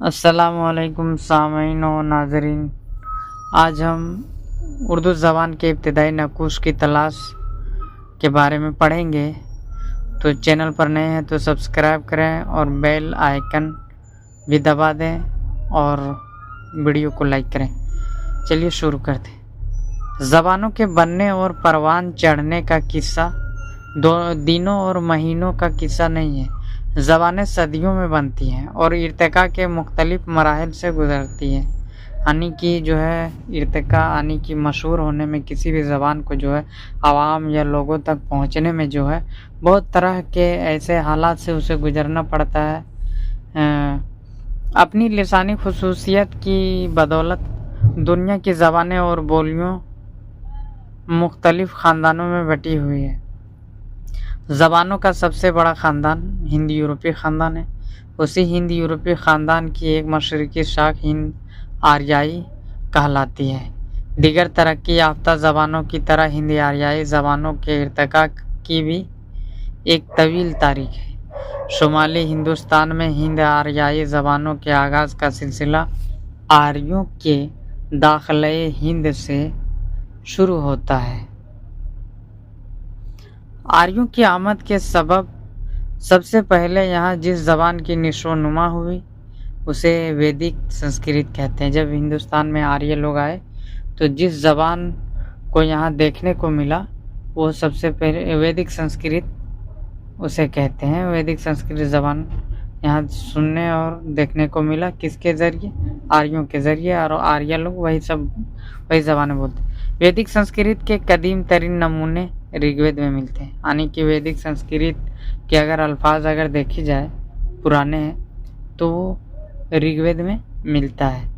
अस्सलामुअलैकुम सामीन व नाज़रीन। आज हम उर्दू ज़बान के इब्तिदाई नक़ूश की तलाश के बारे में पढ़ेंगे। तो चैनल पर नए हैं तो सब्सक्राइब करें और बेल आइकन भी दबा दें और वीडियो को लाइक करें। चलिए शुरू करते हैं। ज़बानों के बनने और परवान चढ़ने का किस्सा दिनों और महीनों का किस्सा नहीं है। ज़बानें सदियों में बनती हैं और इर्तिका के मुख्तलिफ मराहिल से गुज़रती हैं। यानी कि जो है इर्तिका यानी कि मशहूर होने में किसी भी ज़बान को जो है आवाम या लोगों तक पहुँचने में जो है बहुत तरह के ऐसे हालात से उसे गुज़रना पड़ता है। अपनी लिसानी खुसूसियत की बदौलत दुनिया की ज़बानें और बोलियों मुख्तलिफ ख़ानदानों में बटी हुई है। ज़बानों का सबसे बड़ा ख़ानदान हिंद यूरोपीय ख़ानदान है। उसी हिंद यूरोपीय ख़ानदान की एक मशरक़ी शाख हिंद आर्याई कहलाती है। दीगर तरक्की याफ्ता ज़बानों की तरह हिंद आर्याई ज़बानों के इर्तिका की भी एक तवील तारीख़ है। शुमाली हिंदुस्तान में हिंद आर्याई ज़बानों के आगाज़ का सिलसिला आर्यों के दाखिले हिंद से शुरू होता है। आर्यों की आमद के सबब सबसे पहले यहाँ जिस ज़बान की निशोनुमा हुई उसे वैदिक संस्कृत कहते हैं। जब हिंदुस्तान में आर्य लोग आए तो जिस ज़बान को यहाँ देखने को मिला वो सबसे पहले वैदिक संस्कृत उसे कहते हैं। वैदिक संस्कृत ज़बान यहाँ सुनने और देखने को मिला किसके ज़रिए? आर्यों के ज़रिए, और आर्य लोग वही ज़बानें बोलते हैं। वैदिक संस्कृत के कदीम तरीन नमूने ऋग्वेद में मिलते हैं। यानी कि वैदिक संस्कृत के अगर अल्फाज अगर देखी जाए पुराने हैं तो ऋग्वेद में मिलता है।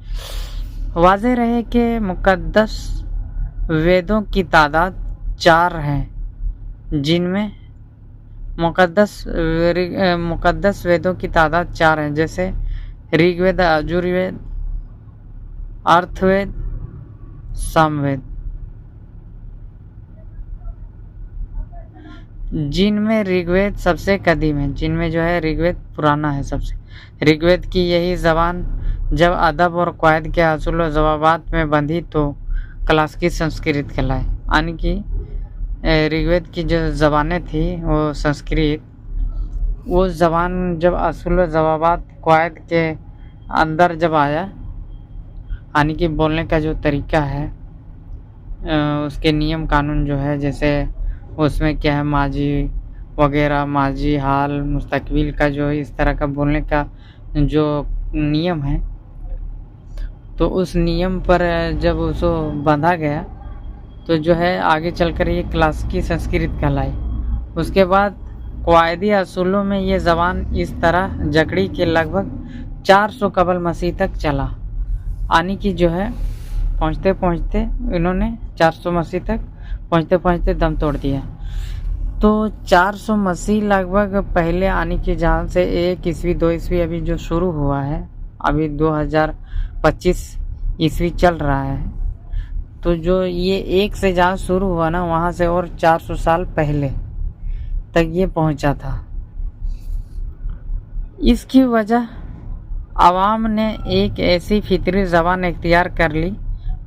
वाज़ेह रहे कि मुक़द्दस वेदों की तादाद 4 हैं, जिनमें मुक़द्दस वेदों की तादाद 4 हैं, जैसे ऋग्वेद, यजुर्वेद, अर्थवेद, सामवेद, जिनमें ऋग्वेद सबसे कदीम है, जिनमें जो है ऋग्वेद पुराना है सबसे। ऋग्वेद की यही ज़बान जब अदब और क़वायद के हसूल व जवाबात में बंधी तो क्लासिकी संस्कृत कहलाए। यानी कि ऋग्वेद की जो ज़बानें थी वो संस्कृत, वो ज़बान जब असूल व जवाबात क़वायद के अंदर जब आया, यानी कि बोलने का जो तरीका है उसके नियम कानून जो है, जैसे उसमें क्या है माजी वगैरह, माजी, हाल, मुस्तकबिल का जो इस तरह का बोलने का जो नियम है, तो उस नियम पर जब उसको बांधा गया तो जो है आगे चलकर ये क्लासिकी संस्कृत कहलाई। उसके बाद क़वायदी असूलों में ये ज़बान इस तरह जकड़ी के लगभग 400 कबल मसीह तक चला। यानी कि जो है पहुँचते पहुँचते इन्होंने 400 मसीह तक पहुँचते दम तोड़ दिया। तो 400 मसीह लगभग पहले, यानी कि जहाँ से 1 ईस्वी 2 ईस्वी अभी जो शुरू हुआ है, अभी 2025 ईस्वी चल रहा है, तो जो ये 1 से जहाँ शुरू हुआ ना, वहाँ से और 400 साल पहले तक ये पहुँचा था। इसकी वजह आवाम ने एक ऐसी फितरी ज़बान इख्तियार कर ली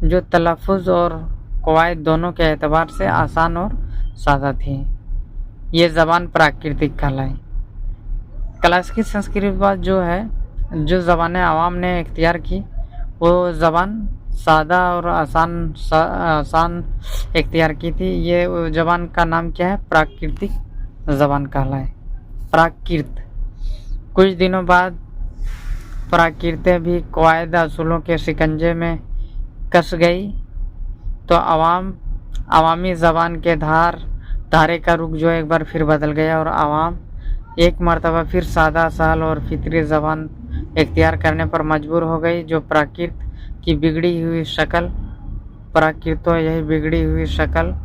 जो तलफ़ुज़ और क़वायद दोनों के एतबार से आसान और सादा थी। ये ज़बान प्राकृतिक कहलाई। क्लासिकी संस्कृत बाद जो है जो ज़बानें आवाम ने इख्तियार की वो ज़बान सादा और आसान इख्तियार की थी। ये ज़बान का नाम क्या है? प्राकृतिक ज़बान कहलाए। प्राकृत कुछ दिनों बाद प्राकृतें भी क़वायद असूलों के शिकंजे में कस गई तो अवामी ज़बान के धारे का रुख जो एक बार फिर बदल गया और आवाम एक मरतबा फिर सादा, सहल और फितरी ज़बान इख्तियार करने पर मजबूर हो गई, जो प्राकृत की बिगड़ी हुई शक्ल, प्राकृतों यही बिगड़ी हुई शक्ल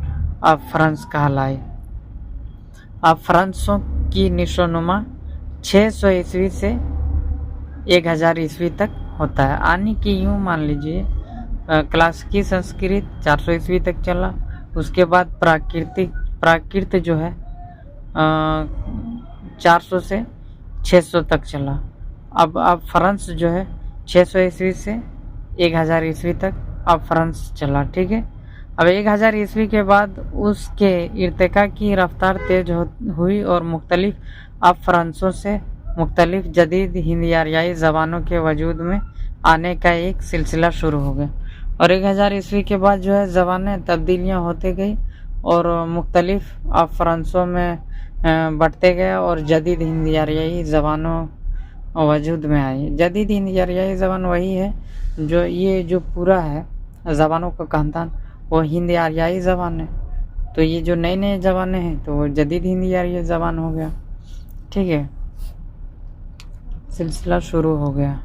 अब फ्रांस कहलाई। अब फ्रांसों की निशोनुमा 600 ईस्वी से 1000 ईस्वी तक होता है। यानी कि यूँ मान लीजिए क्लासिकी संस्कृत 400 ईस्वी तक चला, उसके बाद प्राकृत जो है 400 से 600 तक चला। अब फ्रांस जो है 600 ईस्वी से 1000 ईस्वी तक अपभ्रंश चला। ठीक है, अब 1000 ईस्वी के बाद उसके इर्तिका की रफ्तार तेज हुई और मुख्तलिफ अपभ्रंशों से मुख्तलिफ जदीद हिंदी आरियाई ज़बानों के वजूद में आने का एक सिलसिला शुरू हो गया। और 1000 ईस्वी के बाद जो है ज़बानें तब्दीलियाँ होते गई और मुख्तलिफ अपभ्रंशों में बढ़ते गए और जदीद हिंदी आरियाई ज़बानों वजूद में आई। जदीद हिंदी आरियाई ज़बान वही है जो ये जो पूरा है ज़बानों का खानदान वो हिंदी आरियाई ज़बान है। तो ये जो नए नए ज़बानें हैं तो वो जदीद हिंदी आरियाई ज़बान हो गया। ठीक है, सिलसिला शुरू हो गया।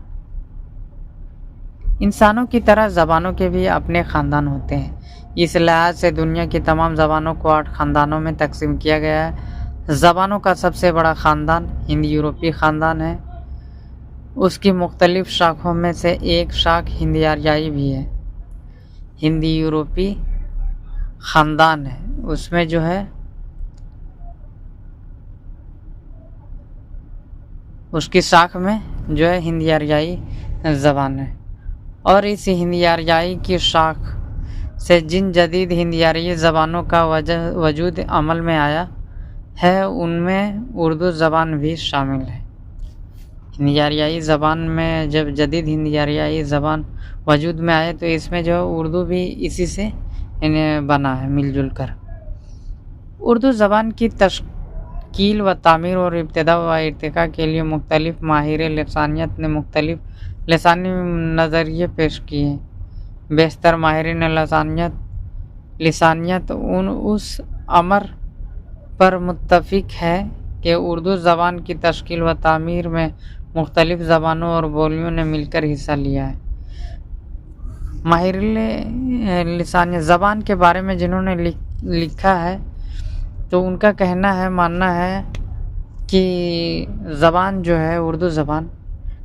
इंसानों की तरह ज़बानों के भी अपने ख़ानदान होते हैं। इस लिहाज से दुनिया की तमाम ज़बानों को 8 ख़ानदानों में तकसीम किया गया है। ज़बानों का सबसे बड़ा ख़ानदान हिंदी यूरोपी ख़ानदान है। उसकी मुख्तलिफ शाखों में से एक शाख हिंदी आरियाई भी है। हिंदी यूरोपी ख़ानदान है, उसमें जो है उसकी शाख में जो है हिंदी आरियाई ज़बान है। और इस हिंदी आरियाई की शाख से जिन जदीद हिंदी आरियाई ज़बानों का वजूद अमल में आया है उनमें उर्दू ज़बान भी शामिल है। हिंदी आरियाई ज़बान में जब जदीद हिंदी आरियाई ज़बान वजूद में आए तो इसमें जो है उर्दू भी इसी से इन्हें बना है मिलजुल कर। उर्दू ज़बान की तश्कील व तामीर और इब्तिदा व इर्तिका के लिए मुख्तलिफ माहिर लिसानियत ने मुख्तलिफ लिसानी नज़रिए पेश किए। बेशतर माहिरीन लिसानियत उस अमर पर मुत्तफ़िक है कि उर्दू ज़बान की तश्कील व तामीर में मुख्तलिफ ज़बानों और बोलियों ने मिलकर हिस्सा लिया है। माहिर लिसानियत ज़बान के बारे में जिन्होंने लिखा है तो उनका कहना है, मानना है कि ज़बान जो है उर्दू ज़बान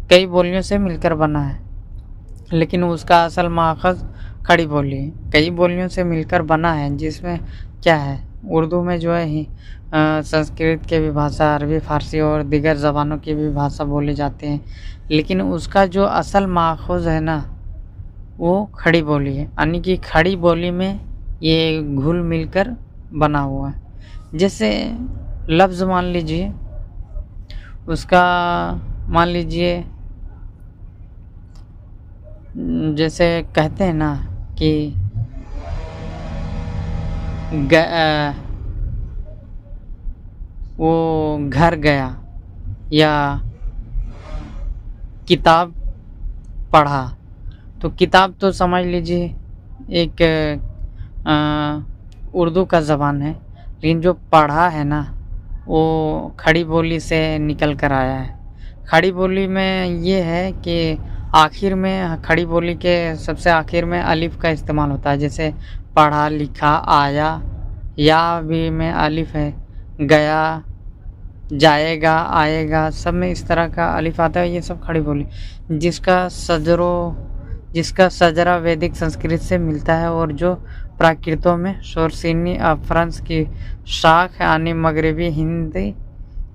कई बोलियों से मिलकर बना है, लेकिन उसका असल माखज़ खड़ी बोली है। कई बोलियों से मिलकर बना है जिसमें क्या है, उर्दू में जो है संस्कृत के भी भाषा, अरबी, फ़ारसी और दीगर ज़बानों की भी भाषा बोले जाते हैं, लेकिन उसका जो असल माखज़ है ना वो खड़ी बोली है। यानी कि खड़ी बोली में ये घुल मिलकर बना हुआ है। जैसे लफ्ज़ मान लीजिए, उसका मान लीजिए जैसे कहते हैं ना कि वो घर गया या किताब पढ़ा, तो किताब तो समझ लीजिए एक उर्दू का ज़बान है, लेकिन जो पढ़ा है ना वो खड़ी बोली से निकल कर आया है। खड़ी बोली में ये है कि आखिर में खड़ी बोली के सबसे आखिर में अलिफ का इस्तेमाल होता है। जैसे पढ़ा, लिखा, आया, या भी में अलिफ है, गया, जाएगा, आएगा, सब में इस तरह का अलिफ आता है। ये सब खड़ी बोली जिसका सजरा वैदिक संस्कृत से मिलता है और जो प्राकृतों में शोरसीनी अपभ्रंश की शाख यानी मगरबी हिंदी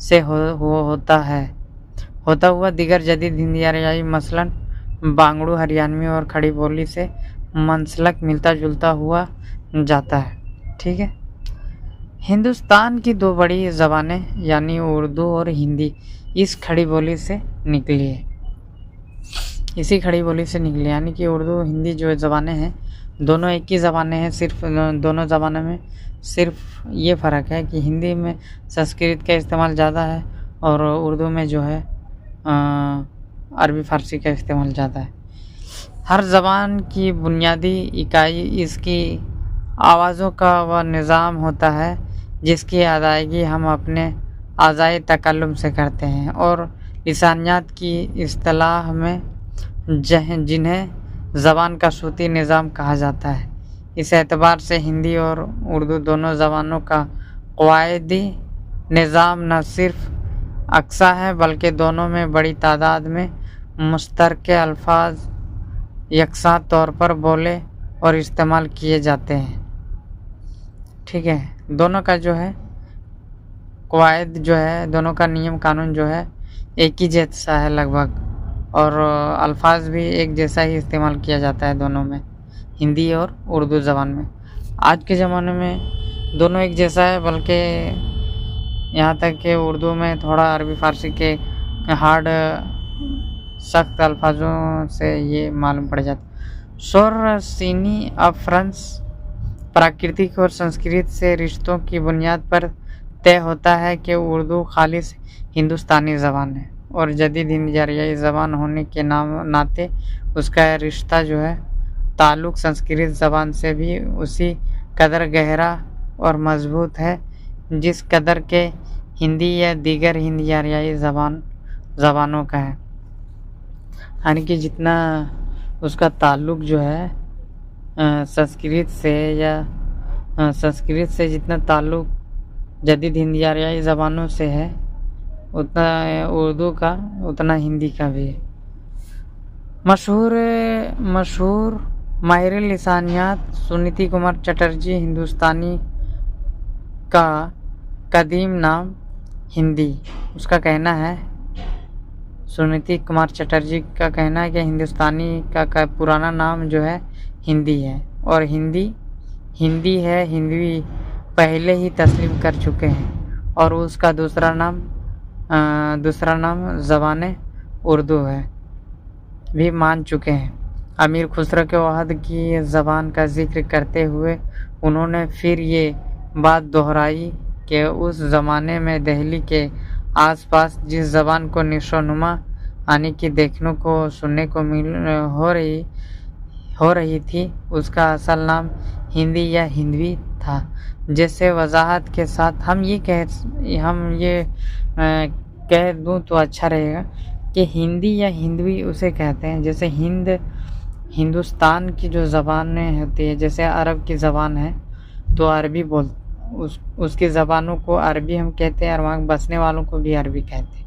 से होता हुआ दीगर जदीद हिंदी आरियाई मसलन बांगड़ू, हरियाणवी और खड़ी बोली से मंसलक मिलता जुलता हुआ जाता है। ठीक है, हिंदुस्तान की 2 बड़ी ज़बानें यानी उर्दू और हिंदी इस खड़ी बोली से निकली है। इसी खड़ी बोली से निकली, यानी कि उर्दू हिंदी जो ज़बानें हैं दोनों एक ही ज़बानें हैं। सिर्फ दोनों ज़बानों में सिर्फ ये फ़र्क है कि हिंदी में संस्कृत का इस्तेमाल ज़्यादा है और उर्दू में जो है अरबी फ़ारसी का इस्तेमाल ज़्यादा है। हर ज़बान की बुनियादी इकाई इसकी आवाज़ों का वह निज़ाम होता है जिसकी अदायगी हम अपने आज़ाई तकल्लुम से करते हैं और लिसानियात की इस्तिलाह में जिन्हें ज़बान का सूती निज़ाम कहा जाता है। इस एतबार से हिंदी और उर्दू दोनों ज़बानों का क़वायदी निज़ाम न सिर्फ अक्सा है बल्कि दोनों में बड़ी तादाद में मुश्तरके अल्फाज यकसा तौर पर बोले और इस्तेमाल किए जाते हैं। ठीक है, दोनों का जो है क़वायद जो है, दोनों का नियम कानून जो है एक ही जैसा है लगभग। और अल्फाज भी एक जैसा ही इस्तेमाल किया जाता है दोनों में, हिंदी और उर्दू ज़बान में। आज के ज़माने में दोनों एक जैसा है, बल्कि यहाँ तक कि उर्दू में थोड़ा अरबी फ़ारसी के हार्ड सख्त अल्फाजों से ये मालूम पड़ जाता। शोर सीनी अब फ्रांस प्राकृतिक और संस्कृत से रिश्तों की बुनियाद पर तय होता है कि उर्दू खालिस हिंदुस्तानी ज़बान है और जदीद हिंदी ज़बान होने के नाते उसका रिश्ता जो है ताल्लुक़ संस्कृत ज़बान से भी उसी कदर गहरा और मज़बूत है जिस कदर के हिंदी या दीगर हिंदी आरियाई ज़बानों का है। यानी कि जितना उसका ताल्लुक़ जो है संस्कृत से जितना ताल्लुक़ जदीद हिंदी आरियाई ज़बानों से है, उतना उर्दू का उतना हिंदी का भी है। मशहूर माहिर लिसानियात सुनीति कुमार चटर्जी हिंदुस्तानी का कदीम नाम हिंदी, उसका कहना है, सुनीति कुमार चटर्जी का कहना है कि हिंदुस्तानी का पुराना नाम जो है हिंदी है और हिंदी है, हिंदवी पहले ही तस्लीम कर चुके हैं और उसका दूसरा नाम ज़बान उर्दू है भी मान चुके हैं। अमीर खुसरो के वहद की ज़बान का जिक्र करते हुए उन्होंने फिर ये बात दोहराई कि उस ज़माने में दिल्ली के आसपास जिस ज़बान को निशोनुमा यानी कि देखने को सुनने को हो रही थी उसका असल नाम हिंदी या हिंदवी था। जैसे वजाहत के साथ हम ये कह दूँ तो अच्छा रहेगा कि हिंदी या हिंदवी उसे कहते हैं। जैसे हिंदुस्तान की जो ज़बानें होती है, जैसे अरब की ज़बान है तो अरबी उसकी ज़बानों को अरबी हम कहते हैं और वहाँ बसने वालों को भी अरबी कहते हैं।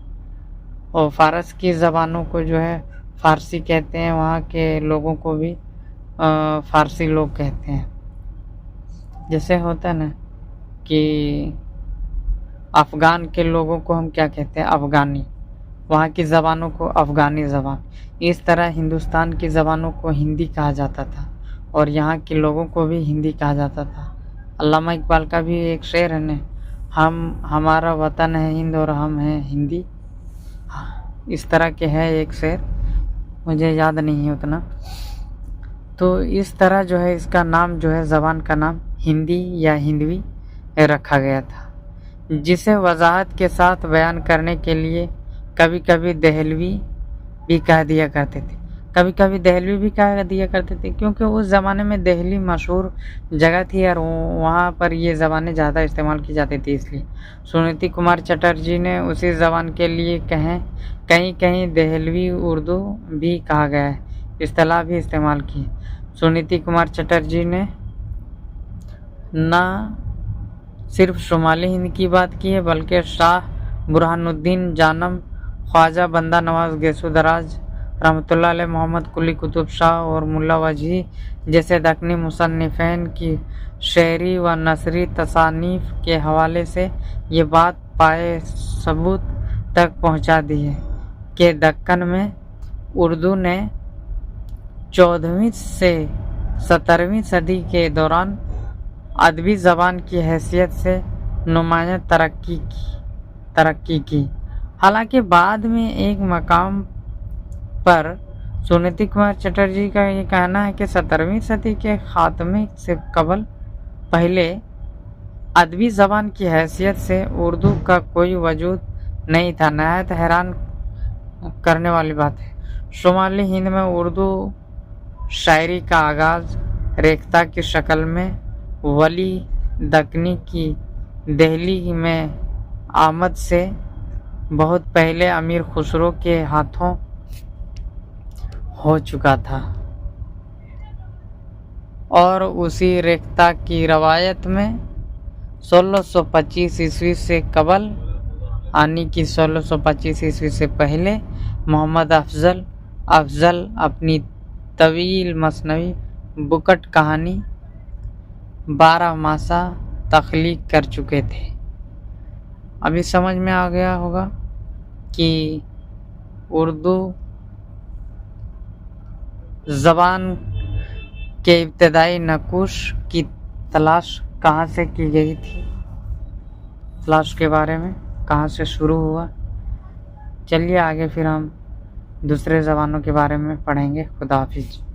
और फ़ारस की ज़बानों को जो है फ़ारसी कहते हैं, वहाँ के लोगों को भी फ़ारसी लोग कहते हैं। जैसे होता है ना कि अफ़गान के लोगों को हम क्या कहते हैं, अफ़गानी, वहाँ की ज़बानों को अफ़गानी ज़बान। इस तरह हिंदुस्तान की ज़बानों को हिंदी कहा जाता था और यहाँ के लोगों को भी हिंदी कहा जाता था। अल्लामा इकबाल का भी एक शेर है ना, हमारा वतन है हिंद और हम हैं हिंदी, इस तरह के है एक शेर, मुझे याद नहीं है उतना। तो इस तरह जो है इसका नाम जो है ज़बान का नाम हिंदी या हिंदवी रखा गया था, जिसे वजाहत के साथ बयान करने के लिए कभी कभी दहलवी भी कह दिया करते थे, क्योंकि उस ज़माने में दिल्ली मशहूर जगह थी और वहाँ पर ये ज़बानें ज़्यादा इस्तेमाल की जाती थी। इसलिए सुनीति कुमार चटर्जी ने उसी ज़बान के लिए कहीं दहलवी उर्दू भी कहा गया है इस्तेलाह भी इस्तेमाल की। सुनीति कुमार चटर्जी ने ना सिर्फ शुमाली हिंद की बात की है, बल्कि शाह बुरहानुद्दीन जानम, ख्वाजा बंदा नवाज गैसुदराज रहमतुल्लाह अलैह, मोहम्मद कुली कुतुब शाह और मुल्ला वजही जैसे दक्कनी मुसन्निफ़ीन की शेरी व नसरी तसानीफ़ के हवाले से ये बात पाए सबूत तक पहुंचा दी है कि दक्कन में उर्दू ने 14वीं से 17वीं सदी के दौरान अदबी ज़बान की हैसियत से नुमायाँ तरक्की की। हालांकि बाद में एक मकाम पर सुनीति कुमार चटर्जी का ये कहना है कि 17वीं सदी के ख़ात्मे से पहले अदबी ज़बान की हैसियत से उर्दू का कोई वजूद नहीं था। नहायत हैरान करने वाली बात है, शुमाली हिंद में उर्दू शायरी का आगाज़ रेख्ता की शक्ल में वली दक्कनी की दिल्ली में आमद से बहुत पहले अमीर खुसरो के हाथों हो चुका था और उसी रेख्ता की रवायत में 1625 ईस्वी से कबल यानी कि 1625 ईस्वी से पहले मोहम्मद अफजल अपनी तवील मसनवी बुकट कहानी 12 मासा तख्लीक कर चुके थे। अभी समझ में आ गया होगा कि उर्दू ज़बान के इब्तदाई नक़ूश की तलाश कहाँ से की गई थी? तलाश के बारे में कहाँ से शुरू हुआ? चलिए आगे फिर हम दूसरे ज़बानों के बारे में पढ़ेंगे। खुदा हाफिज़।